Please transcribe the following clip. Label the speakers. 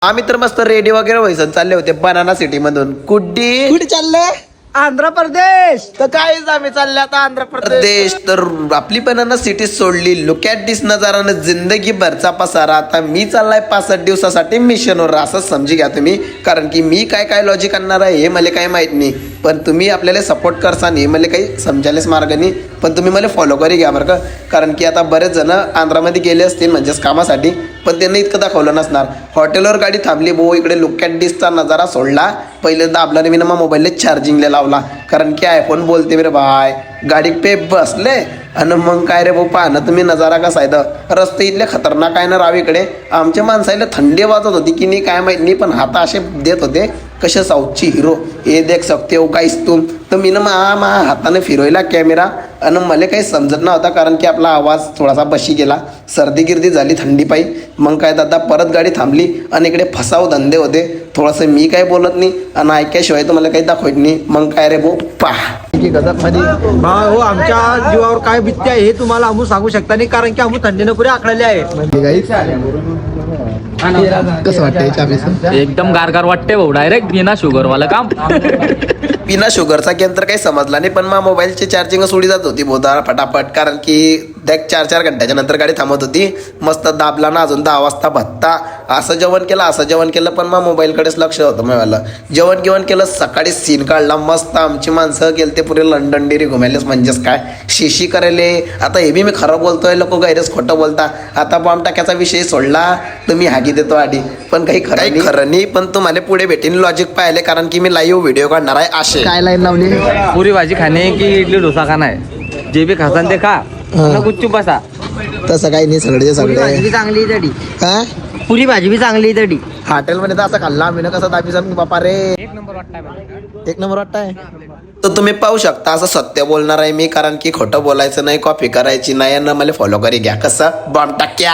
Speaker 1: आम्ही तर मस्त रेडी वगैरे व्हायचं चालले होते बनाना सिटी मधून. कुठे चालले?
Speaker 2: आंध्र प्रदेश.
Speaker 1: तर काहीच आम्ही चालले आता आंध्र प्रदेश. तर आपली बनाना सिटी सोडली. लुक ॲट दिस नजारानं जिंदगी भरचा पसारा. आता मी चाललाय 65 दिवसासाठी मिशनवर, असं समजी घ्या तुम्ही. कारण की मी काय काय लॉजिक आणणार आहे हे मला काही माहित नाही, पण तुम्ही आपल्याला सपोर्ट करसान हे मला काही समजायलाच मार्ग नाही. पण तुम्ही मला फॉलो करी घ्या बरं का. कारण की आता बरेच जण आंध्रामध्ये गेले असतील म्हणजेच कामासाठी, पण त्यांना इतकं दाखवलं नसणार. हॉटेलवर गाडी थांबली, भाऊ इकडे लुक ॲट दिसचा नजारा सोडला. पहिले दाबला मी ना मग मोबाईलला चार्जिंगला लावला, कारण की आयफोन बोलते रे भाय. गाडी पे बसले आणि मग काय रे भाऊ पाहणं तुम्ही नजारा कसा आहे तर. रस्ते इथले खतरनाक आहे ना राव इकडे. आमच्या माणसाला थंडी वाजत होती की नाही काय माहीत नाही, पण हात असे देत होते कसे साऊथची हिरो. हे देख सकते हो काहीच तुम. तर मी ना मा हाताने फिरवला कॅमेरा आणि मला काही समजत नव्हता, कारण की आपला आवाज थोडासा बशी गेला. सर्दी गिर्दी झाली थंडी पायी. मग काय दादा परत गाडी थांबली आणि इकडे फसाव धंदे होते. थोडंसं मी काही बोलत नाही आणि ऐक्याशिवाय तुम्हाला काही दाखवत नाही. मग काय रे भाऊ पहा मध्ये
Speaker 2: हो, आमच्या जीवावर काय बित्ते आहे हे तुम्हाला आम्ही सांगू शकता नाही, कारण की आम्ही थंडीने पुरे आखलेले आहे.
Speaker 1: कसं वाटतं?
Speaker 3: एकदम गारगार वाटते भाऊ. डायरेक्ट बिना शुगर वाला काम.
Speaker 1: बिना शुगरचा गेम तर काही समजला नाही, पण मग मोबाईलची चार्जिंग सोडी जात होती बोधा फटाफट. कारण की देख 4-4 घंट्याच्या नंतर गाडी थांबत होती. मस्त दाबला ना अजून 10 वाजता भत्ता. असं जेवण केलं पण मग मोबाईलकडेच लक्ष होतं मला. जेवण केलं, सकाळी सीन काढला मस्त. आमची माणसं गेले ते पुरे लंडन डेरी घुमायलेच म्हणजेच काय शिशी करायले. आता हे बी मी खरं बोलतोय, लोक गैरच खोटं बोलता. आता बॉम्ब टाक्याचा विषय सोडला तुम्ही हागी देतो आधी, पण काही खरं नाही. पण तुम्हाला पुढे भेटीन लॉजिक पाहिले, कारण की मी लाईव्ह व्हिडिओ काढणार आहे. असे काय लाईन लावली?
Speaker 3: पुरी भाजी खाणे की इडली डोसा खाना है, जे भी खासान ते खा ना गुपचूप बसा.
Speaker 1: तसं काही नाही, सगळे
Speaker 2: भाजी बी चांगली तडी.
Speaker 1: काय
Speaker 2: पुरी भाजी बी चांगली तडी.
Speaker 1: हॉटेलमध्ये तर असं खाल्ला आम्ही ना, कसं दाबी सांग बापा रे. एक नंबर वाटताय. तर तुम्ही पाहू शकता असं सत्य बोलणार आहे मी, कारण की खोटं बोलायचं नाही, कॉपी करायची नाही. आणि मला फॉलो करी घ्या कसं बॉम्ब टाक्या.